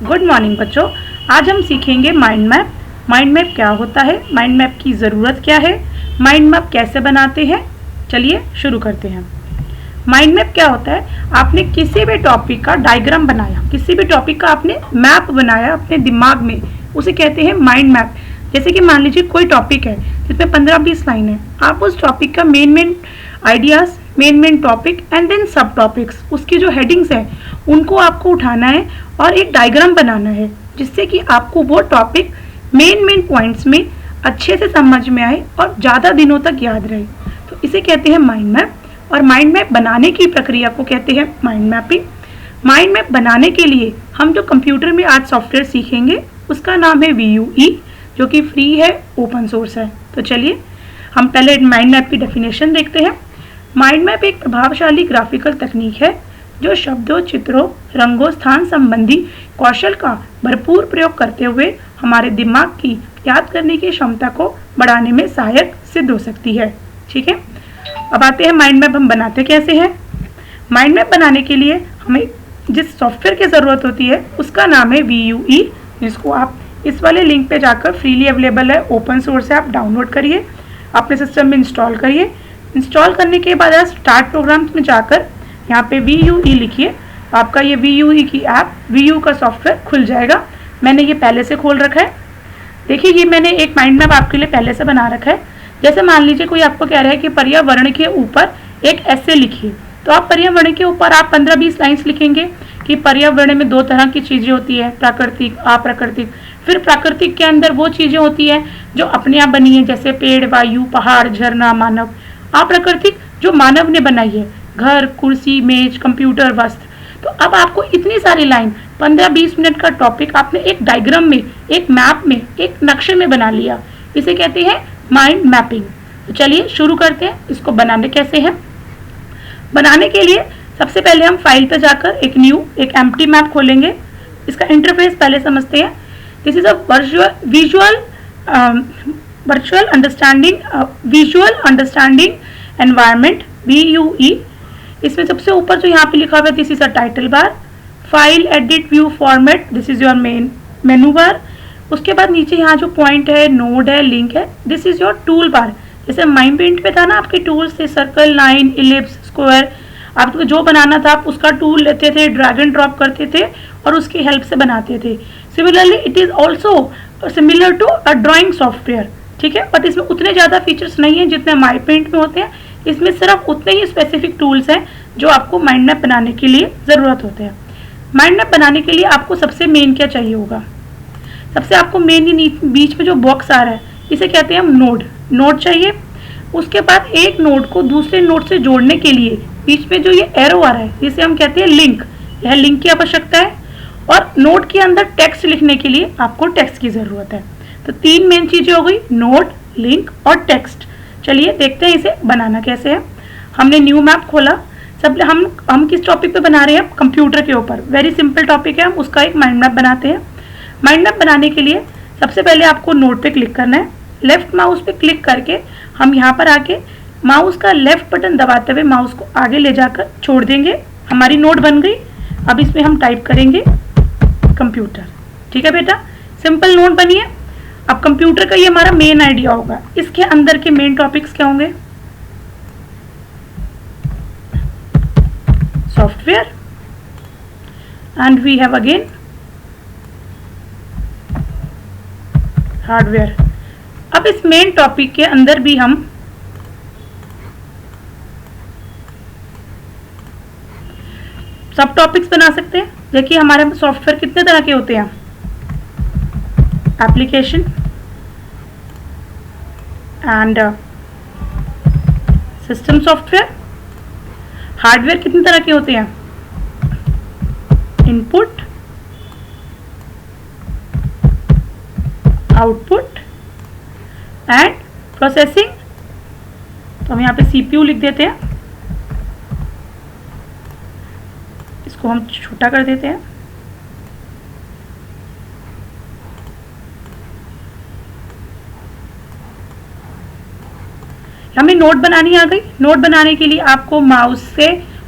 Good morning बच्चों। आज हम सीखेंगे माइंड मैप। माइंड मैप क्या होता है, माइंड मैप की ज़रूरत क्या है, माइंड मैप कैसे बनाते हैं। चलिए शुरू करते हैं। माइंड मैप क्या होता है, आपने किसी भी टॉपिक का डायग्राम बनाया, किसी भी टॉपिक का आपने मैप बनाया अपने दिमाग में, उसे कहते हैं माइंड मैप। जैसे कि मान लीजिए कोई टॉपिक है जिसमें 15-20 लाइन है, आप उस टॉपिक का main ideas, main topic and then subtopics, उसकी जो हेडिंग्स हैं उनको आपको उठाना है और एक डायग्राम बनाना है, जिससे कि आपको वो टॉपिक मेन पॉइंट्स में अच्छे से समझ में आए और ज़्यादा दिनों तक याद रहे। तो इसे कहते हैं माइंड मैप। और माइंड मैप बनाने की प्रक्रिया को कहते हैं माइंड मैपिंग। माइंड मैप बनाने के लिए हम जो कंप्यूटर में आज सॉफ्टवेयर सीखेंगे उसका नाम है VUE, जो कि फ्री है, ओपन सोर्स है। तो चलिए हम पहले माइंड मैप की डेफिनेशन देखते हैं। माइंड मैप एक प्रभावशाली ग्राफिकल तकनीक है जो शब्दों, चित्रों, रंगों, स्थान संबंधी कौशल का भरपूर प्रयोग करते हुए हमारे दिमाग की याद करने की क्षमता को बढ़ाने में सहायक सिद्ध हो सकती है। ठीक है, अब आते हैं माइंड मैप हम बनाते कैसे हैं। माइंड मैप बनाने के लिए हमें जिस सॉफ्टवेयर की ज़रूरत होती है उसका नाम है VUE, जिसको आप इस वाले लिंक पे जाकर फ्रीली अवेलेबल है, ओपन सोर्स है, आप डाउनलोड करिए, अपने सिस्टम में इंस्टॉल करिए। इंस्टॉल करने के बाद आप स्टार्ट प्रोग्राम्स में जाकर यहाँ पे VUE लिखिए, आपका ये VUE की ऐप, VU का सॉफ्टवेयर खुल जाएगा। मैंने ये पहले से खोल रखा है। देखिए ये मैंने एक माइंड मैप आपके लिए पहले से बना रखा है। जैसे मान लीजिए कोई आपको कह रहा है कि पर्यावरण के ऊपर एक ऐसे लिखिए, तो आप पर्यावरण के ऊपर आप 15-20 लाइन्स लिखेंगे कि पर्यावरण में 2 तरह की चीज़ें होती है, प्राकृतिक, अप्राकृतिक। फिर प्राकृतिक के अंदर वो चीज़ें होती है जो अपने आप बनी है, जैसे पेड़, वायु, पहाड़, झरना, मानव। अप्राकृतिक जो मानव ने बनाई है, घर, कुर्सी, मेज, कंप्यूटर, वस्त्र। तो अब आपको इतनी सारी लाइन, 15-20 मिनट का टॉपिक आपने एक डायग्राम में, एक मैप में, एक नक्शे में बना लिया। इसे कहते हैं माइंड मैपिंग। तो चलिए शुरू करते हैं, इसको बनाने कैसे हैं। बनाने के लिए सबसे पहले हम फाइल पे जाकर एक एम्प्टी मैप खोलेंगे। इसका इंटरफेस पहले समझते हैं। This is a visual understanding environment, VUE। इसमें सबसे ऊपर जो यहाँ पे लिखा हुआ है, this is a title bar, file, edit, view, format, this is your मेनू बार। उसके बाद नीचे यहाँ जो पॉइंट है, नोड है, लिंक है, this is your tool bar. जैसे माइंड पेंट पे था ना, आपके टूल्स थे सर्कल, लाइन, इलिप्स, स्क्वायर, आपको जो बनाना था आप उसका टूल लेते थे, ड्रैग एंड ड्रॉप करते थे और उसकी हेल्प से बनाते थे। Similarly it is also similar to a drawing software. ठीक है, बट इसमें उतने ज़्यादा फीचर्स नहीं हैं जितने माइंड पेंट में होते हैं। इसमें सिर्फ उतने ही स्पेसिफिक टूल्स हैं जो आपको माइंड मैप बनाने के लिए ज़रूरत होते हैं। माइंड मैप बनाने के लिए आपको सबसे मेन क्या चाहिए होगा, सबसे आपको मेन बीच में जो बॉक्स आ रहा है इसे कहते हैं हम नोड चाहिए। उसके बाद एक नोड को दूसरे नोड से जोड़ने के लिए बीच में जो ये एरो आ रहा है इसे हम कहते हैं लिंक। यह लिंक की आवश्यकता है। और नोड के अंदर टेक्स्ट लिखने के लिए आपको टेक्स्ट की ज़रूरत है। तो 3 मेन चीज़ें हो गई, नोड, लिंक और टेक्स्ट। चलिए देखते हैं इसे बनाना कैसे है। हमने न्यू मैप खोला। सब हम किस टॉपिक पे बना रहे हैं, कंप्यूटर के ऊपर। वेरी सिंपल टॉपिक है, हम उसका एक माइंड मैप बनाते हैं। माइंड मैप बनाने के लिए सबसे पहले आपको नोड पे क्लिक करना है। लेफ्ट माउस पे क्लिक करके हम यहाँ पर आके माउस का लेफ्ट बटन दबाते हुए माउस को आगे ले जाकर छोड़ देंगे। हमारी नोड बन गई। अब इसमें हम टाइप करेंगे कंप्यूटर। ठीक है बेटा, सिंपल नोड बनी है। अब कंप्यूटर का ये हमारा मेन आइडिया होगा। इसके अंदर के मेन टॉपिक्स क्या होंगे, software, and we have again hardware. अब इस मेन टॉपिक के अंदर भी हम सब टॉपिक्स बना सकते हैं। देखिए हमारे सॉफ्टवेयर कितने तरह के होते हैं, application and system software. Hardware कितने तरह के होते हैं, इनपुट, आउटपुट एंड प्रोसेसिंग। तो हम यहाँ पे CPU लिख देते हैं, इसको हम छोटा कर देते हैं। हमें नोट बनानी आ गई। नोट बनाने के लिए आपको माउस से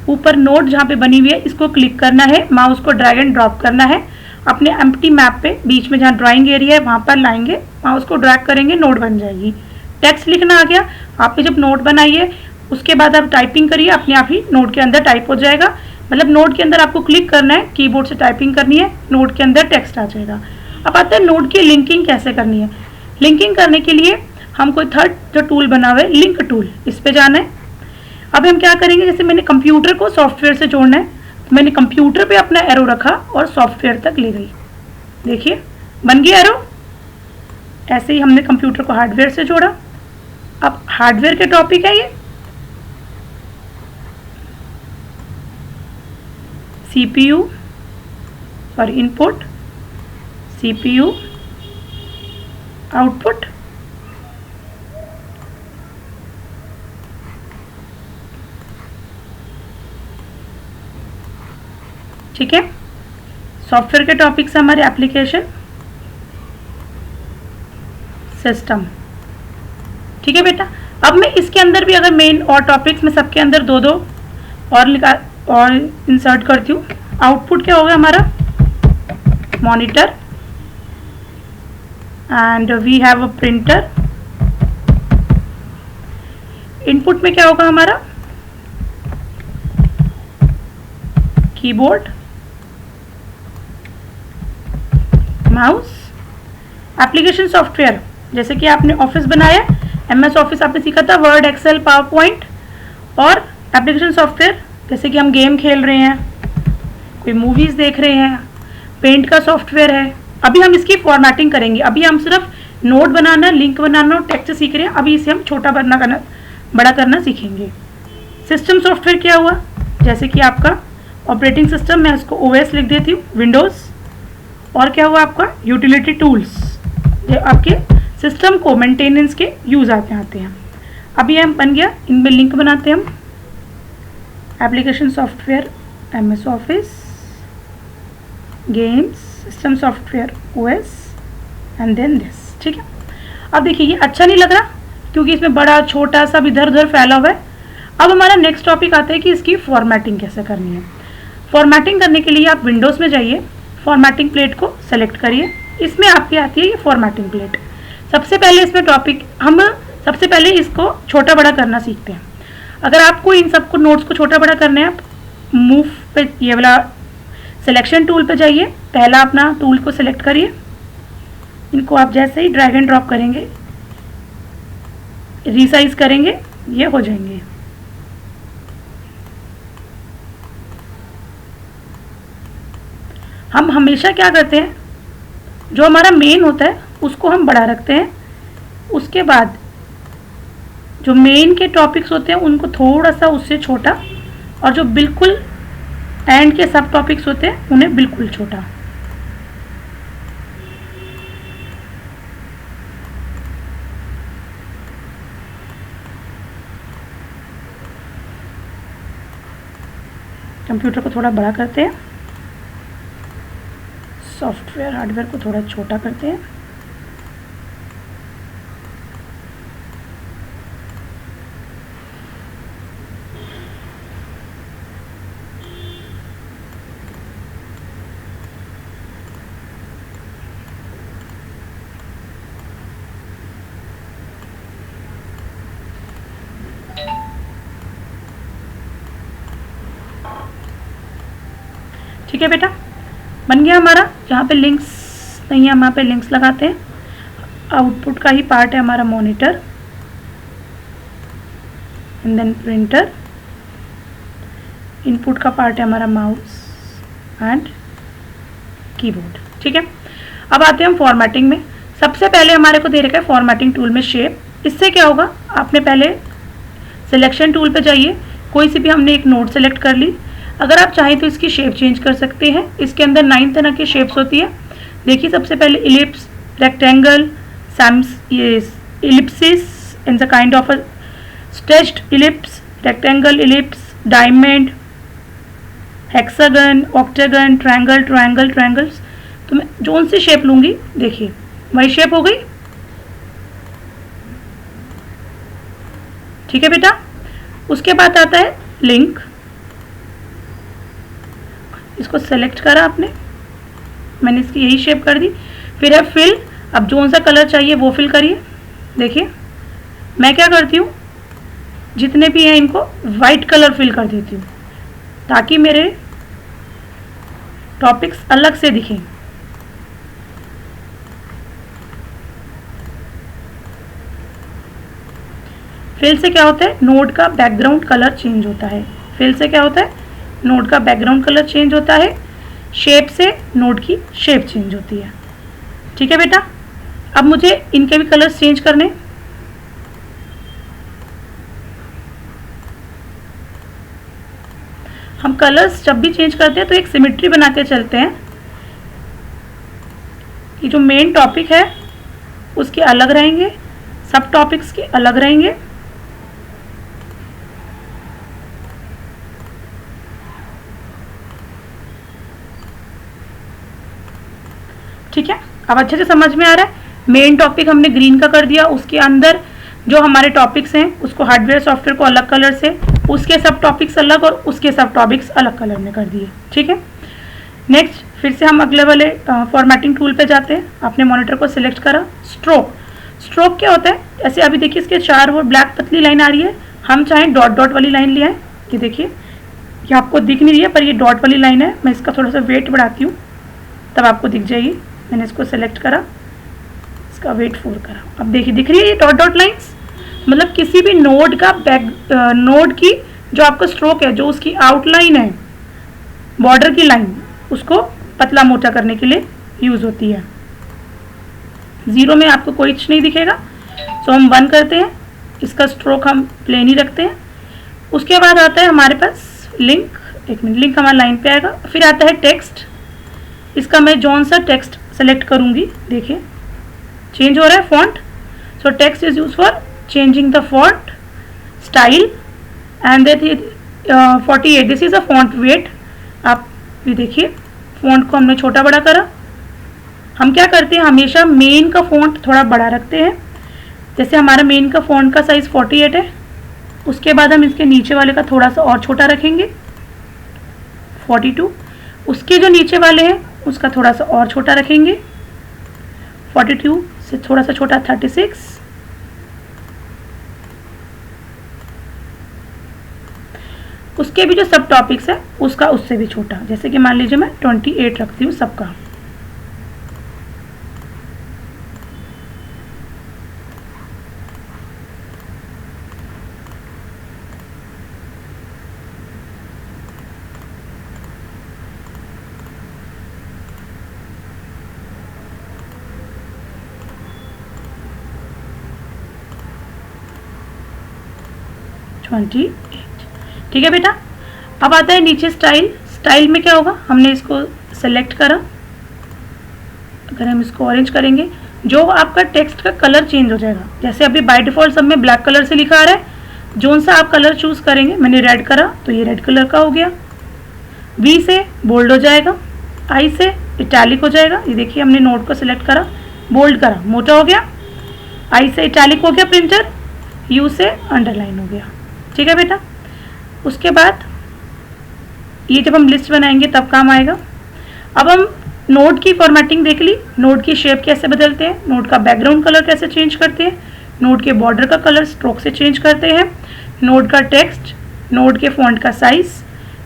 ऊपर नोट जहाँ पे बनी हुई है इसको क्लिक करना है, माउस को ड्रैग एंड ड्रॉप करना है अपने एम्प्टी मैप पे बीच में जहाँ ड्राइंग एरिया है वहाँ पर लाएंगे, वहाँ उसको ड्रैग करेंगे, नोट बन जाएगी। टेक्स्ट लिखना आ गया, आपने जब नोट बनाइए उसके बाद आप टाइपिंग करिए, अपने आप ही नोट के अंदर टाइप हो जाएगा। मतलब नोट के अंदर आपको क्लिक करना है, कीबोर्ड से टाइपिंग करनी है, नोट के अंदर टेक्स्ट आ जाएगा। अब आता है नोट की लिंकिंग कैसे करनी है। लिंकिंग करने के लिए हम कोई थर्ड जो टूल बना हुआ है लिंक टूल, इस पे जाना है। अब हम क्या करेंगे, जैसे मैंने कंप्यूटर को सॉफ्टवेयर से जोड़ना है तो मैंने कंप्यूटर पे अपना एरो रखा और सॉफ्टवेयर तक ले गई, देखिए बन गया एरो। ऐसे ही हमने कंप्यूटर को हार्डवेयर से जोड़ा। अब हार्डवेयर के टॉपिक है ये CPU और इनपुट, CPU आउटपुट, ठीक है। सॉफ्टवेयर के टॉपिक से हमारे एप्लीकेशन, सिस्टम, ठीक है बेटा। अब मैं इसके अंदर भी अगर मेन और टॉपिक्स में सबके अंदर दो दो और इंसर्ट करती हूँ। आउटपुट क्या होगा हमारा, monitor, and we have a printer. Input में क्या होगा हमारा, कीबोर्ड, माउस। एप्लीकेशन सॉफ्टवेयर, जैसे कि आपने ऑफिस बनाया, MS ऑफिस आपने सीखा था, वर्ड, एक्सेल, पावर पॉइंट। और एप्लीकेशन सॉफ्टवेयर जैसे कि हम गेम खेल रहे हैं, कोई मूवीज़ देख रहे हैं, पेंट का सॉफ्टवेयर है। अभी हम इसकी फॉर्मेटिंग करेंगे, अभी हम सिर्फ नोट बनाना, लिंक बनाना और टेक्स्ट सीख रहे हैं, अभी इसे हम छोटा बड़ा करना सीखेंगे। सिस्टम सॉफ्टवेयर क्या हुआ, जैसे कि आपका ऑपरेटिंग सिस्टम, मैं उसको OS लिख देती हूँ, विंडोज़। और क्या हुआ आपका यूटिलिटी टूल्स, जो आपके सिस्टम को मेंटेनेंस के यूज आते हैं। अभी हम बन गया, इनमें लिंक बनाते हैं हम, application software MS office, games, system software OS and then this, ठीक है। अब देखिए ये अच्छा नहीं लग रहा क्योंकि इसमें बड़ा छोटा सब इधर उधर फैला हुआ है। अब हमारा नेक्स्ट टॉपिक आता है कि इसकी फॉर्मेटिंग कैसे करनी है। फॉर्मेटिंग करने के लिए आप विंडोज़ में जाइए, फॉर्मेटिंग प्लेट को सेलेक्ट करिए, इसमें आपकी आती है ये फॉर्मेटिंग प्लेट। सबसे पहले इसमें टॉपिक, हम सबसे पहले इसको छोटा बड़ा करना सीखते हैं। अगर आपको इन सबको नोट्स को छोटा बड़ा करना है, आप मूव पे ये वाला सिलेक्शन टूल पे जाइए, पहला अपना टूल को सिलेक्ट करिए, इनको आप जैसे ही ड्रैग एंड ड्रॉप करेंगे, रीसाइज करेंगे, ये हो जाएंगे। हम हमेशा क्या करते हैं, जो हमारा मेन होता है उसको हम बड़ा रखते हैं, उसके बाद जो मेन के टॉपिक्स होते हैं उनको थोड़ा सा उससे छोटा, और जो बिल्कुल एंड के सब टॉपिक्स होते हैं उन्हें बिल्कुल छोटा। कंप्यूटर को थोड़ा बड़ा करते हैं, सॉफ्टवेयर हार्डवेयर को थोड़ा छोटा करते हैं। ठीक है बेटा, बन गया हमारा। जहाँ पे लिंक्स नहीं है हम वहाँ पे लिंक्स लगाते हैं। आउटपुट का ही पार्ट है हमारा monitor, and then printer. Input का पार्ट है हमारा माउस एंड कीबोर्ड, ठीक है। अब आते हैं हम फॉर्मेटिंग में। सबसे पहले हमारे को दे रखा है फॉर्मेटिंग टूल में शेप। इससे क्या होगा, आपने पहले सिलेक्शन टूल पे जाइए, कोई सी भी हमने एक नोट सेलेक्ट कर ली। अगर आप चाहें तो इसकी शेप चेंज कर सकते हैं। इसके अंदर 9 तरह की शेप्स होती है। देखिए सबसे पहले ellipse, rectangle, ellipsis in the kind of a stretched ellipse, rectangle ellipse, diamond, hexagon, octagon, triangle, triangles. तो मैं जोन सी शेप लूंगी, देखिए वही शेप हो गई, ठीक है बेटा। उसके बाद आता है लिंक। इसको सेलेक्ट करा आपने, मैंने इसकी यही शेप कर दी। फिर है फिल, अब जो सा कलर चाहिए वो फिल करिए। देखिए मैं क्या करती हूँ, जितने भी हैं इनको वाइट कलर फिल कर देती हूँ ताकि मेरे टॉपिक्स अलग से दिखें। फिल से क्या होता है, नोड का बैकग्राउंड कलर चेंज होता है। फिल से क्या होता है, नोड का बैकग्राउंड कलर चेंज होता है। शेप से नोड की शेप चेंज होती है। ठीक है बेटा, अब मुझे इनके भी कलर्स चेंज करने। हम कलर्स जब भी चेंज करते हैं तो एक सिमेट्री बना के चलते हैं कि जो मेन टॉपिक है उसके अलग रहेंगे, सब टॉपिक्स के अलग रहेंगे। ठीक है, अब अच्छे से समझ में आ रहा है। मेन टॉपिक हमने ग्रीन का कर दिया, उसके अंदर जो हमारे टॉपिक्स हैं उसको हार्डवेयर सॉफ्टवेयर को अलग कलर से, उसके सब टॉपिक्स अलग और उसके सब टॉपिक्स अलग कलर में कर दिए। ठीक है, नेक्स्ट फिर से हम अगले वाले फॉर्मेटिंग टूल पे जाते हैं। आपने मॉनिटर को सिलेक्ट करा। स्ट्रोक, स्ट्रोक क्या होता है, ऐसे अभी देखिए इसके 4 वो ब्लैक पतली लाइन आ रही है, हम चाहें डॉट डॉट वाली लाइन ले आए। ये देखिए ये आपको दिख नहीं रही है पर ये डॉट वाली लाइन है। मैं इसका थोड़ा सा वेट बढ़ाती हूँ तब आपको दिख जाएगी। मैंने इसको सेलेक्ट करा, इसका वेट 4 करा, अब देखिए दिख रही है ये डॉट डॉट लाइंस। मतलब किसी भी नोड का नोड की जो आपका स्ट्रोक है, जो उसकी आउटलाइन है, बॉर्डर की लाइन, उसको पतला मोटा करने के लिए यूज होती है। 0 में आपको कोई कुछ नहीं दिखेगा, तो हम 1 करते हैं, इसका स्ट्रोक हम प्लेन ही रखते हैं। उसके बाद आता है हमारे पास लिंक। एक मिनट, लिंक हमारे लाइन पे आएगा। फिर आता है टेक्स्ट, इसका मैं जौन सा टेक्स्ट सेलेक्ट करूंगी, देखिए चेंज हो रहा है font. So text is use for changing the font style and that 48 this is a font weight. आप भी देखिए फॉन्ट को हमने छोटा बड़ा करा। हम क्या करते हैं, हमेशा मेन का फॉन्ट थोड़ा बड़ा रखते हैं। जैसे हमारा मेन का फॉन्ट का साइज 48 है, उसके बाद हम इसके नीचे वाले का थोड़ा सा और छोटा रखेंगे 42, उसके जो नीचे वाले हैं उसका थोड़ा सा और छोटा रखेंगे 42 से थोड़ा सा छोटा 36, उसके भी जो सब टॉपिक्स है उसका उससे भी छोटा। जैसे कि मान लीजिए मैं 28 रखती हूँ सबका। ठीक है बेटा, अब आता है नीचे स्टाइल। स्टाइल में क्या होगा, हमने इसको सेलेक्ट करा। अगर हम इसको ऑरेंज करेंगे, जो आपका टेक्स्ट का कलर चेंज हो जाएगा। जैसे अभी बाय डिफॉल्ट सब में ब्लैक कलर से लिखा आ रहा है, जोन सा आप कलर चूज करेंगे। मैंने रेड करा तो ये रेड कलर का हो गया। वी से बोल्ड हो जाएगा, आई से इटैलिक हो जाएगा। ये देखिए हमने नोट को सिलेक्ट करा, बोल्ड करा, मोटा हो गया। आई से इटैलिक हो गया प्रिंटर, यू से अंडरलाइन हो गया। ठीक है बेटा, उसके बाद ये जब हम लिस्ट बनाएंगे तब काम आएगा। अब हम नोट की फॉर्मेटिंग देख ली, नोट की शेप कैसे बदलते हैं, नोट का बैकग्राउंड कलर कैसे चेंज करते हैं, नोट के बॉर्डर का कलर स्ट्रोक से चेंज करते हैं, नोट का टेक्स्ट, नोट के फॉन्ट का साइज,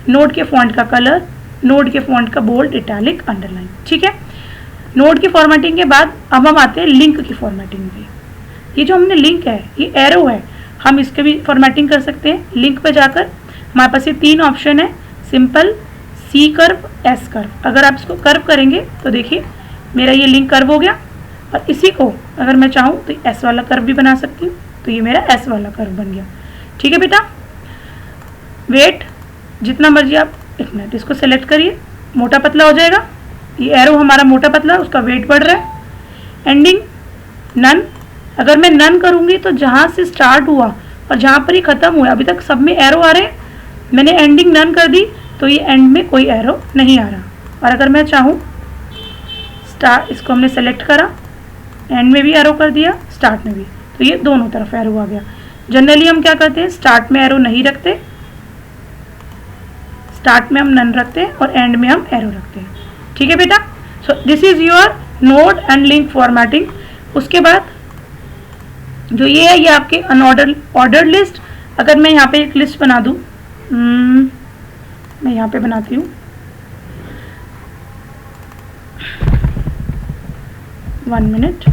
नोट के फॉन्ट का कलर, नोट के फॉन्ट का बोल्ड, इटैलिक, अंडरलाइन। ठीक है, नोट की फॉर्मेटिंग के बाद अब हम आते हैं लिंक की फॉर्मेटिंग पे। ये जो हमने लिंक है, ये एरो है, हम इसके भी फॉर्मेटिंग कर सकते हैं। लिंक पे जाकर हमारे पास ये 3 ऑप्शन है, simple, C curve, S curve. अगर आप इसको कर्व करेंगे तो देखिए मेरा ये लिंक कर्व हो गया, और इसी को अगर मैं चाहूँ तो एस वाला कर्व भी बना सकती हूँ, तो ये मेरा एस वाला कर्व बन गया। ठीक है बेटा, वेट जितना मर्जी आप, एक मिनट इसको सेलेक्ट करिए, मोटा पतला हो जाएगा। ये एरो हमारा मोटा पतला, उसका वेट बढ़ रहा है। एंडिंग नन, अगर मैं नन करूँगी तो जहाँ से स्टार्ट हुआ और जहाँ पर ही ख़त्म हुआ, अभी तक सब में एरो आ रहे हैं, मैंने एंडिंग नन कर दी तो ये एंड में कोई एरो नहीं आ रहा। और अगर मैं चाहूँ स्टार्ट, इसको हमने सेलेक्ट करा, एंड में भी एरो कर दिया, स्टार्ट में भी, तो ये दोनों तरफ एरो आ गया। जनरली हम क्या करते हैं, स्टार्ट में एरो नहीं रखते, स्टार्ट में हम नन रखते हैं और एंड में हम एरो रखते हैं। ठीक है बेटा, so this is your node and link formatting. उसके बाद जो ये है ये आपके ऑर्डर्ड लिस्ट। अगर मैं यहाँ पे एक लिस्ट बना दूँ, मैं यहाँ पे बनाती हूँ 1 मिनट।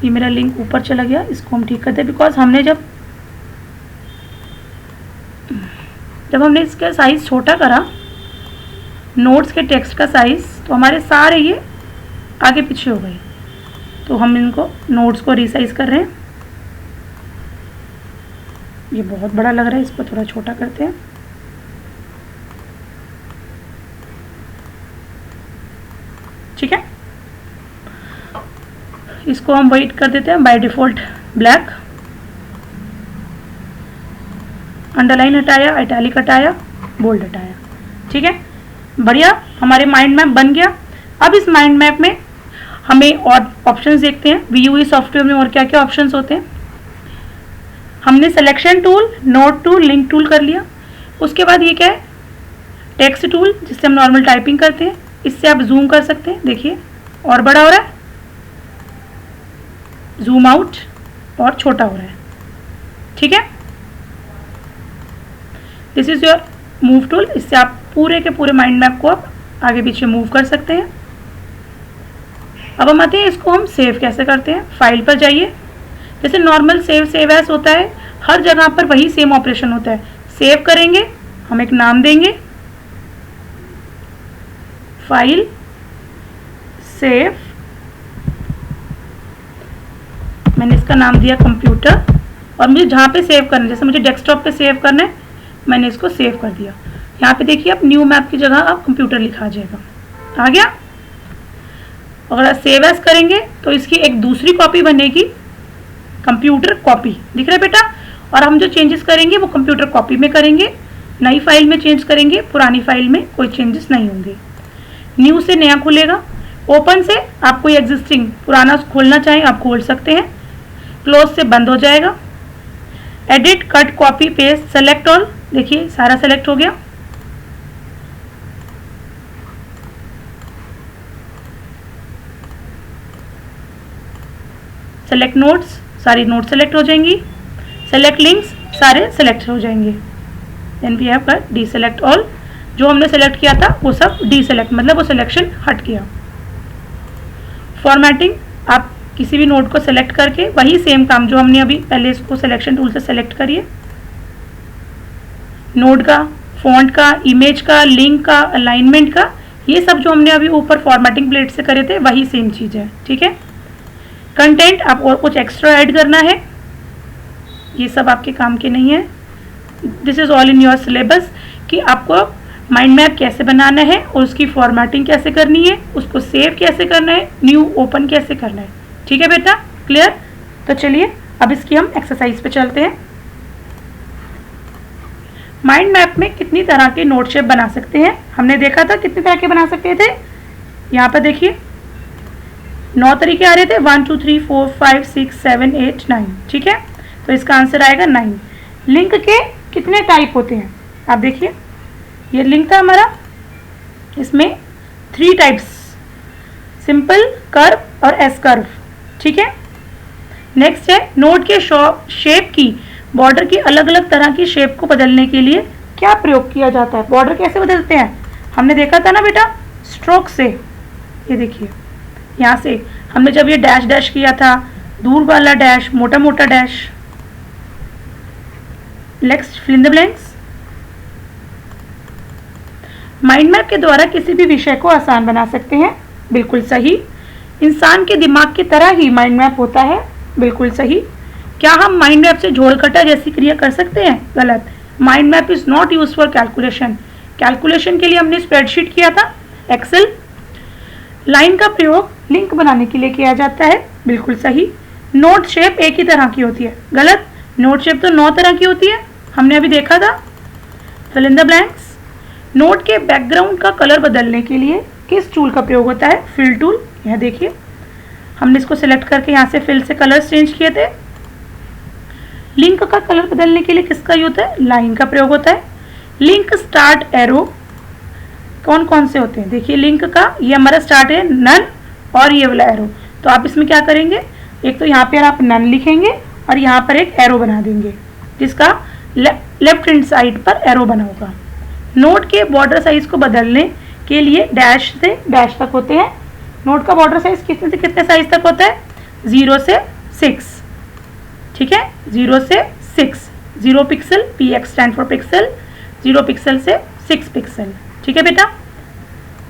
ये मेरा लिंक ऊपर चला गया, इसको हम ठीक करते हैं। बिकॉज हमने जब हमने इसका साइज छोटा करा, नोट्स के टेक्स्ट का साइज, तो हमारे सारे ये आगे पीछे हो गए। तो हम इनको नोट्स को रीसाइज कर रहे हैं। ये बहुत बड़ा लग रहा है, इसको थोड़ा छोटा करते हैं। ठीक है, इसको हम वाइट कर देते हैं, बाय डिफॉल्ट ब्लैक। अंडरलाइन हटाया, इटैलिक हटाया, बोल्ड हटाया। ठीक है, बढ़िया, हमारे माइंड मैप बन गया। अब इस माइंड मैप में हमें और ऑप्शंस देखते हैं। वीयूई सॉफ्टवेयर में और क्या क्या ऑप्शंस होते हैं। हमने selection tool, note tool, link tool कर लिया। उसके बाद ये क्या है, टेक्स्ट टूल, जिससे हम नॉर्मल टाइपिंग करते हैं। इससे आप जूम कर सकते हैं, देखिए और बड़ा हो रहा है, जूम आउट और छोटा हो रहा है। ठीक है, this is your move tool. इससे आप पूरे के पूरे माइंड मैप को आप आगे पीछे मूव कर सकते हैं। अब हम आते हैं, इसको हम सेव कैसे करते हैं। फाइल पर जाइए, जैसे नॉर्मल सेव एज होता है, हर जगह पर वही सेम ऑपरेशन होता है। सेव करेंगे, हम एक नाम देंगे, फाइल सेव, मैंने इसका नाम दिया कंप्यूटर। और मुझे जहाँ पे सेव करना है, जैसे मुझे डेस्कटॉप पे सेव करना है, मैंने इसको सेव कर दिया। यहाँ पे देखिए, आप न्यू मैप की जगह आप कंप्यूटर लिखा जाएगा, आ गया। अगर आप सेव एज करेंगे तो इसकी एक दूसरी कॉपी बनेगी, कंप्यूटर कॉपी, दिख रहा है बेटा। और हम जो चेंजेस करेंगे वो कंप्यूटर कॉपी में करेंगे, नई फाइल में चेंज करेंगे, पुरानी फाइल में कोई चेंजेस नहीं होंगे। न्यू से नया खुलेगा, ओपन से आप कोई एग्जिस्टिंग पुराना खोलना चाहें आप खोल सकते हैं, क्लोज से बंद हो जाएगा। Edit, cut, copy, paste, select all, देखिए सारा सेलेक्ट हो गया। सेलेक्ट नोट्स, सारी नोट्स सेलेक्ट हो जाएंगी। सेलेक्ट लिंक्स, सारे सेलेक्ट हो जाएंगे। Then we have cut deselect all, जो हमने सेलेक्ट किया था वो सब डीसेलेक्ट, मतलब वो सिलेक्शन हट गया। फॉर्मेटिंग, आप किसी भी नोट को सेलेक्ट करके वही सेम काम जो हमने अभी पहले इसको सिलेक्शन टूल से सेलेक्ट करिए, नोट का, फॉन्ट का, इमेज का, लिंक का, अलाइनमेंट का, ये सब जो हमने अभी ऊपर फॉर्मेटिंग प्लेट से करे थे वही सेम चीज़ है। ठीक है, कंटेंट, आप और कुछ एक्स्ट्रा ऐड करना है, ये सब आपके काम के नहीं है। This is all in your syllabus कि आपको माइंड मैप कैसे बनाना है और उसकी फॉर्मेटिंग कैसे करनी है, उसको सेव कैसे करना है, न्यू ओपन कैसे करना है। ठीक है बेटा, क्लियर। तो चलिए अब इसकी हम एक्सरसाइज पे चलते हैं। माइंड मैप में कितनी तरह के नोट शेप बना सकते हैं, हमने देखा था कितने तरह के बना सकते थे। यहाँ पर देखिए 9 तरीके आ रहे थे, 1 2 3 4 5 6 7 8 9। ठीक है, तो इसका आंसर आएगा 9। लिंक के कितने टाइप होते हैं, आप देखिए, ये लिंक था हमारा, इसमें 3 टाइप्स, सिंपल, कर्व और एस कर्व। ठीक है, नेक्स्ट है नोट के शेप की, बॉर्डर की अलग अलग तरह की शेप को बदलने के लिए क्या प्रयोग किया जाता है। बॉर्डर कैसे बदलते हैं, हमने देखा था ना बेटा, स्ट्रोक से। ये देखिए, यहाँ से हमने जब ये डैश डैश किया था, दूर वाला डैश, मोटा मोटा dash. Next, fill in the blanks. Mind map के द्वारा किसी भी विषय को आसान बना सकते हैं, बिल्कुल सही। इंसान के दिमाग की तरह ही माइंड मैप होता है, बिल्कुल सही। क्या हम माइंड मैप से जोड़ घटा जैसी क्रिया कर सकते हैं, गलत। Mind map is not use for calculation, calculation के लिए हमने स्प्रेडशीट किया था, एक्सेल। लाइन का प्रयोग लिंक बनाने के लिए किया जाता है, बिल्कुल सही। नोट शेप एक ही तरह की होती है, गलत। नोट शेप तो 9 तरह की होती है, हमने अभी देखा था। Fill in the blanks. Note के बैकग्राउंड का कलर बदलने के लिए किस टूल का प्रयोग होता है, फिल टूल। यह देखिए, हमने इसको सिलेक्ट करके यहाँ से फिल से कलर्स चेंज किए थे। लिंक का कलर बदलने के लिए किसका यूज होता है? लाइन का प्रयोग होता है। लिंक स्टार्ट एरो कौन कौन से होते हैं? देखिए लिंक का ये हमारा स्टार्ट है नन और ये वाला एरो, तो आप इसमें क्या करेंगे, एक तो यहाँ पे आप नन लिखेंगे और यहाँ पर एक एरो बना देंगे जिसका लेफ्ट हैंड साइड पर एरो बना होगा। नोट के बॉर्डर साइज को बदलने के लिए डैश से डैश तक होते हैं। नोट का बॉर्डर साइज कितने से कितने साइज तक होता है? 0 से 6, ठीक है, 0 से 6, 0 pixel, PX stand for pixel, 0 pixel से 6 पिक्सल, ठीक है बेटा।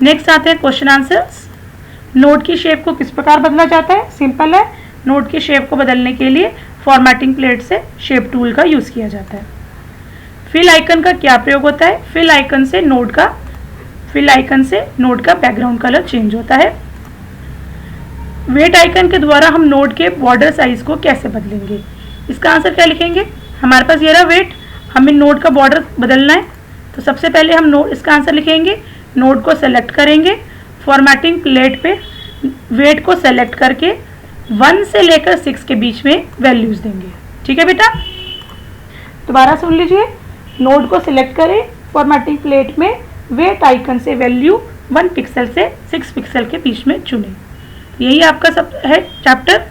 नेक्स्ट आते हैं क्वेश्चन आंसर्स। नोट की शेप को किस प्रकार बदला जाता है? सिंपल है, नोट की शेप को बदलने के लिए फॉर्मेटिंग प्लेट से शेप टूल का यूज किया जाता है। फिल आइकन का क्या प्रयोग होता है? फिल आइकन से नोट का बैकग्राउंड कलर चेंज होता है। वेट आइकन के द्वारा हम नोट के बॉर्डर साइज को कैसे बदलेंगे? इसका आंसर क्या लिखेंगे? हमारे पास ये रहा वेट, हमें नोट का बॉर्डर बदलना है, तो सबसे पहले हम नोट इसका आंसर लिखेंगे, नोट को सेलेक्ट करेंगे, फॉर्मेटिंग प्लेट पे वेट को सेलेक्ट करके 1 से लेकर 6 के बीच में वैल्यूज देंगे, ठीक है बेटा। दोबारा सुन लीजिए, नोट को सिलेक्ट करें, फॉर्मेटिंग प्लेट में वेट आइकन से वैल्यू 1 पिक्सल से 6 पिक्सल के बीच में चुनें। यही आपका सब है chapter.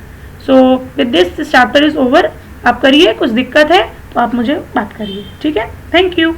So with this chapter is over. आप करिए, कुछ दिक्कत है तो आप मुझे बात करिए, ठीक है। Thank you.